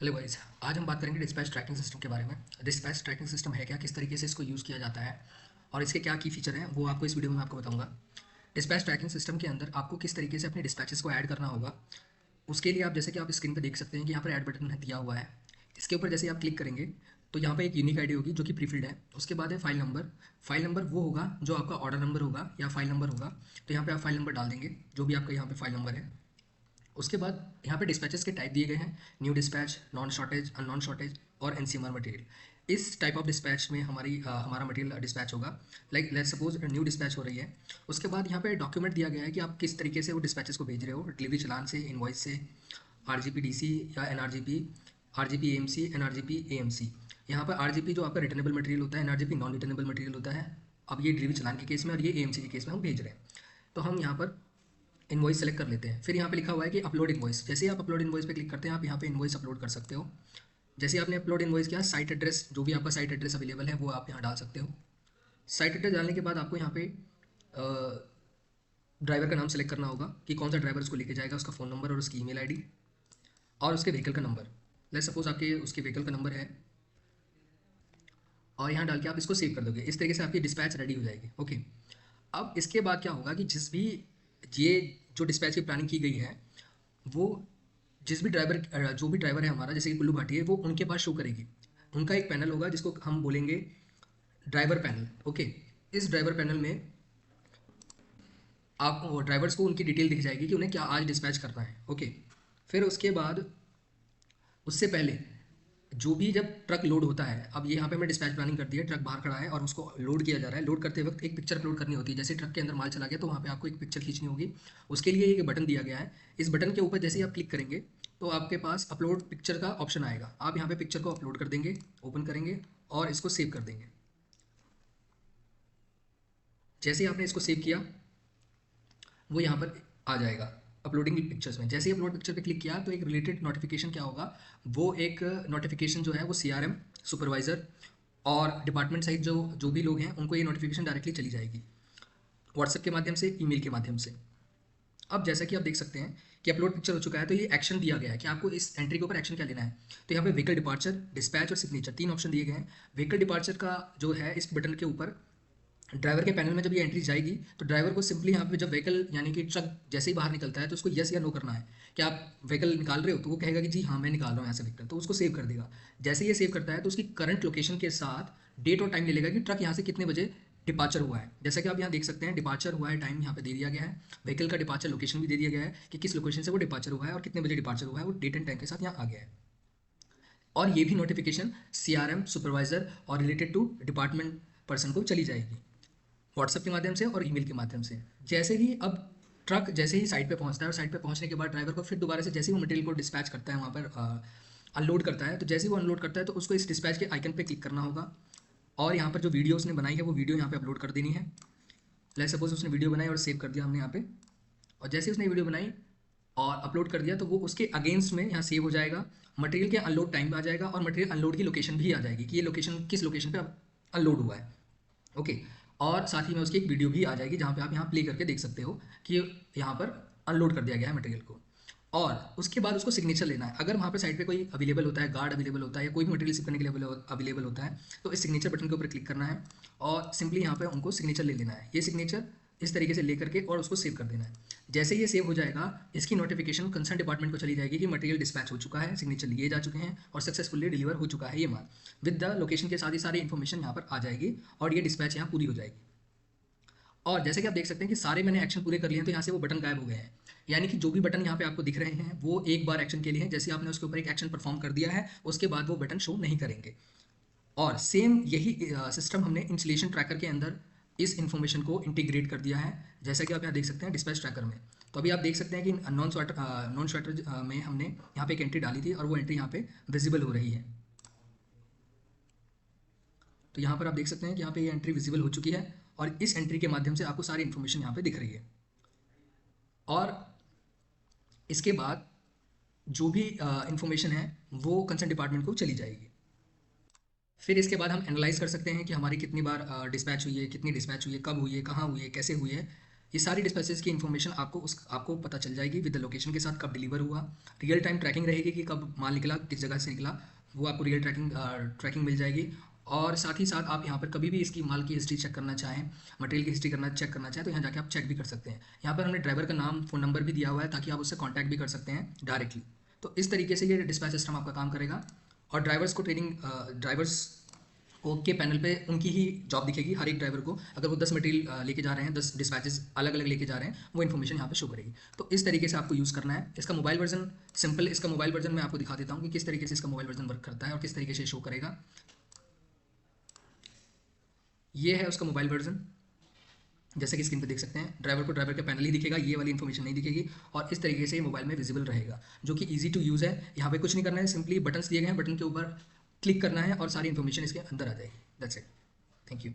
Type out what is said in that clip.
Hello guys. आज हम बात करेंगे डिस्पैच ट्रैकिंग सिस्टम के बारे में। डिस्पैच ट्रैकिंग सिस्टम है क्या, किस तरीके से इसको यूज़ किया जाता है और इसके क्या की फीचर हैं, वो आपको इस वीडियो में मैं आपको बताऊंगा। डिस्पैच ट्रैकिंग सिस्टम के अंदर आपको किस तरीके से अपने डिस्पैचेस को ऐड करना होगा, उसके लिए आप जैसे कि आप स्क्रीन पर देख सकते हैं कि यहाँ पर ऐड बटन दिया हुआ है। इसके ऊपर जैसे आप क्लिक करेंगे तो यहाँ पर एक यूनिक आईडी होगी जो कि प्रीफिल्ड है। उसके बाद है फाइल नंबर। फाइल नंबर वो होगा जो आपका ऑर्डर नंबर होगा या फाइल नंबर होगा। तो यहाँ पे आप फाइल नंबर डाल देंगे जो भी आपका यहाँ पे फाइल नंबर है। उसके बाद यहाँ पे डिस्पैचेस के टाइप दिए गए हैं: new dispatch, non shortage, unknown shortage और एनसीएमआर मटेरियल। इस टाइप ऑफ डिस्पैच में हमारा मटेरियल डिस्पैच होगा। Like let's suppose new dispatch हो रही है। उसके बाद यहाँ पे डॉक्यूमेंट दिया गया है कि आप किस तरीके से वो डिस्पैचेस को भेज रहे हो, डिलीवरी चलान से, इनवॉइस से, आरजीपी डीसी या एनआरजीपी, आरजीपी एएमसी, एनआरजीपी एएमसी। यहाँ पर आरजीपी जो आपका रिटर्नेबल मटेरियल होता है, एनआरजीपी नॉन रिटर्नेबल मटेरियल होता है। अब ये डिलीवरी चलान के केस में और ये एएमसी के केस में हम भेज रहे हैं। तो हम यहाँ पर इनवॉइस सेलेक्ट कर लेते हैं। फिर यहाँ पे लिखा हुआ है कि अपलोड इनवॉइस। जैसे ही आप अपलोड इनवॉइस पे क्लिक करते हैं, आप यहाँ पे इनवॉइस अपलोड कर सकते हो। जैसे ही आपने अपलोड इनवॉइस किया, साइट एड्रेस, जो भी आपका साइट एड्रेस अवेलेबल है वो आप यहाँ डाल सकते हो। साइट एड्रेस डालने के बाद आपको यहाँ पे ड्राइवर का नाम सेलेक्ट करना होगा कि कौन सा ड्राइवर उसको लेके जाएगा, उसका फ़ोन नंबर और उसकी ईमेल आईडी और उसके व्हीकल का नंबर। लेट्स सपोज आपके उसके व्हीकल का नंबर है और यहाँ डाल के आप इसको सेव कर दोगे। इस तरीके से आपकी डिस्पैच रेडी हो जाएगी। ओके। अब इसके बाद क्या होगा कि ये जो डिस्पैच की प्लानिंग की गई है, वो जिस भी ड्राइवर जो भी ड्राइवर है हमारा, जैसे कि कुल्लू भाटी है, वो उनके पास शो करेगी। उनका एक पैनल होगा जिसको हम बोलेंगे ड्राइवर पैनल। ओके। इस ड्राइवर पैनल में आप ड्राइवर्स को उनकी डिटेल दिख जाएगी कि उन्हें क्या आज डिस्पैच करना है। ओके। फिर उसके बाद उससे पहले जो भी जब ट्रक लोड होता है, अब ये यहाँ पे हमने डिस्पैच प्लानिंग कर दी है, ट्रक बाहर खड़ा है और उसको लोड किया जा रहा है। लोड करते वक्त एक पिक्चर अपलोड करनी होती है। जैसे ट्रक के अंदर माल चला गया तो वहाँ पे आपको एक पिक्चर खींचनी होगी। उसके लिए एक बटन दिया गया है। इस बटन के ऊपर जैसे ही आप क्लिक करेंगे तो आपके पास अपलोड पिक्चर का ऑप्शन आएगा। आप यहाँ पे पिक्चर को अपलोड कर देंगे, ओपन करेंगे और इसको सेव कर देंगे। जैसे ही आपने इसको सेव किया, वो यहाँ पर आ जाएगा अपलोडिंग पिक्चर्स में। जैसे ही अपलोड पिक्चर पे क्लिक किया तो एक रिलेटेड नोटिफिकेशन क्या होगा, वो एक नोटिफिकेशन जो है वो सीआरएम, सुपरवाइज़र और डिपार्टमेंट साइड जो जो भी लोग हैं उनको ये नोटिफिकेशन डायरेक्टली चली जाएगी, व्हाट्सएप के माध्यम से, ईमेल के माध्यम से। अब जैसा कि आप देख सकते हैं कि अपलोड पिक्चर हो चुका है, तो ये एक्शन दिया गया है कि आपको इस एंट्री के ऊपर एक्शन क्या लेना है। तो यहाँ पे व्हीकल डिपार्चर, डिस्पैच और सिग्नेचर, तीन ऑप्शन दिए गए हैं। व्हीकल डिपार्चर का जो है, इस बटन के ऊपर ड्राइवर के पैनल में जब ये एंट्री जाएगी तो ड्राइवर को सिंपली यहाँ पे जब व्हीकल यानी कि ट्रक जैसे ही बाहर निकलता है तो उसको यस या नो करना है कि आप व्हीकल निकाल रहे हो, तो वो कहेगा कि जी हाँ मैं निकाल रहा हूँ यहाँ से व्हीकल, तो उसको सेव कर देगा। जैसे ये सेव करता है तो उसकी करंट लोकेशन के साथ डेट और टाइम ले लेगा कि ट्रक यहाँ से कितने बजे डिपार्चर हुआ है। जैसा कि आप यहाँ देख सकते हैं, डिपार्चर हुआ है, टाइम यहाँ पे दे दिया गया है। व्हीकल का डिपार्चर लोकेशन भी दे दिया गया है कि किस लोकेशन से वो डिपार्चर हुआ है और कितने बजे डिपार्चर हुआ है, वो डेट एंड टाइम के साथ यहाँ आ गया है। और ये भी नोटिफिकेशन सीआरएम, सुपरवाइजर और रिलेटेड टू डिपार्टमेंट पर्सन को चली जाएगी, व्हाट्सएप के माध्यम से और ईमेल के माध्यम से। जैसे ही अब ट्रक जैसे ही साइट पे पहुंचता है और साइट पे पहुंचने के बाद ड्राइवर को फिर दोबारा से जैसे ही वो मटेरियल को डिस्पैच करता है, वहाँ पर अनलोड करता है, तो जैसे ही वो अनलोड करता है तो उसको इस डिस्पैच के आइकन पे क्लिक करना होगा और यहाँ पर जो वीडियो उसने बनाई है वो वीडियो यहाँ पे अपलोड कर देनी है। लेट्स सपोज उसने वीडियो बनाई और सेव कर दिया हमने यहाँ पे, और जैसे उसने वीडियो बनाई और अपलोड कर दिया तो वो उसके अगेंस्ट में यहाँ सेव हो जाएगा। मटेरियल के अनलोड टाइम आ जाएगा और मटेरियल अनलोड की लोकेशन भी आ जाएगी कि ये लोकेशन किस लोकेशन पे अनलोड हुआ है। ओके। और साथ ही में उसकी एक वीडियो भी आ जाएगी जहाँ पे आप यहाँ प्ले करके देख सकते हो कि यहाँ पर अनलोड कर दिया गया है मटेरियल को। और उसके बाद उसको सिग्नेचर लेना है। अगर वहाँ पे साइड पे कोई अवेलेबल होता है, गार्ड अवेलेबल होता है या कोई भी मटेरियल शिप करने के लिए अवेलेबल होता है, तो इस सिग्नेचर बटन के ऊपर क्लिक करना है और सिंपली यहाँ पे उनको सिग्नेचर ले लेना है। ये सिग्नेचर इस तरीके से लेकर के और उसको सेव कर देना है। जैसे ये सेव हो जाएगा, इसकी नोटिफिकेशन कंसर्न डिपार्टमेंट को चली जाएगी कि मटेरियल डिस्पैच हो चुका है, सिग्नेचर लिए जा चुके हैं और सक्सेसफुली डिलीवर हो चुका है ये माल। विद द लोकेशन के साथ ही सारी इन्फॉर्मेशन यहाँ पर आ जाएगी और ये डिस्पैच यहाँ पूरी हो जाएगी। और जैसे कि आप देख सकते हैं कि सारे मैंने एक्शन पूरे कर लिए हैं, तो यहाँ से वो बटन गायब हो गए हैं। यानी कि जो भी बटन यहाँ पे आपको दिख रहे हैं वो एक बार एक्शन के लिए हैं। जैसे आपने उसके ऊपर एक एक्शन परफॉर्म कर दिया है, उसके बाद वो बटन शो नहीं करेंगे। और सेम यही सिस्टम हमने इंस्टॉलेशन ट्रैकर के अंदर इस इन्फॉर्मेशन को इंटीग्रेट कर दिया है, जैसा कि आप यहाँ देख सकते हैं डिस्पैच ट्रैकर में। तो अभी आप देख सकते हैं कि नॉन स्वेटर में हमने यहाँ पे एक एंट्री डाली थी और वो एंट्री यहाँ पे विजिबल हो रही है। तो यहाँ पर आप देख सकते हैं कि यहाँ पे ये एंट्री विजिबल हो चुकी है और इस एंट्री के माध्यम से आपको सारी इन्फॉर्मेशन यहाँ पे दिख रही है। और इसके बाद जो भी इन्फॉर्मेशन है वो कंसर्न डिपार्टमेंट को चली जाएगी। फिर इसके बाद हम एनालाइज कर सकते हैं कि हमारी कितनी बार डिस्पैच हुई है, कितनी डिस्पैच हुई है, कब हुई है, कहाँ हुई है, कैसे हुई है। ये सारी डिस्पैचेस की इन्फॉर्मेशन आपको पता चल जाएगी विद द लोकेशन के साथ, कब डिलीवर हुआ, रियल टाइम ट्रैकिंग रहेगी कि कब माल निकला, किस जगह से निकला, वो आपको रियल ट्रैकिंग मिल जाएगी। और साथ ही साथ आप यहाँ पर कभी भी इसकी माल की हिस्ट्री चेक करना चाहें, मटेरियल की हिस्ट्री चेक करना चाहें, तो यहाँ जाके आप चेक भी कर सकते हैं। यहाँ पर हमने ड्राइवर का नाम, फ़ोन नंबर भी दिया हुआ है ताकि आप उससे कॉन्टैक्ट भी कर सकते हैं डायरेक्टली। तो इस तरीके से ये डिस्पैच सिस्टम आपका काम करेगा। और ड्राइवर्स के पैनल पे उनकी ही जॉब दिखेगी, हर एक ड्राइवर को। अगर वो 10 मटेरियल लेके जा रहे हैं, 10 डिस्पैचेस अलग अलग लेके जा रहे हैं, वो इन्फॉर्मेशन यहाँ पे शो करेगी। तो इस तरीके से आपको यूज़ करना है। इसका मोबाइल वर्जन सिंपल, इसका मोबाइल वर्जन मैं आपको दिखा देता हूँ कि किस तरीके से इसका मोबाइल वर्जन वर्क करता है और किस तरीके से शो करेगा। ये है उसका मोबाइल वर्जन, जैसे कि स्क्रीन पे देख सकते हैं। ड्राइवर को ड्राइवर का पैनल ही दिखेगा, ये वाली इन्फॉर्मेशन नहीं दिखेगी। और इस तरीके से ये मोबाइल में विजिबल रहेगा, जो कि ईजी टू यूज़ है। यहाँ पे कुछ नहीं करना है, सिंपली बटन्स दिए गए हैं, बटन के ऊपर क्लिक करना है और सारी इन्फॉर्मेशन इसके अंदर आ जाएगी। That's it. Thank you.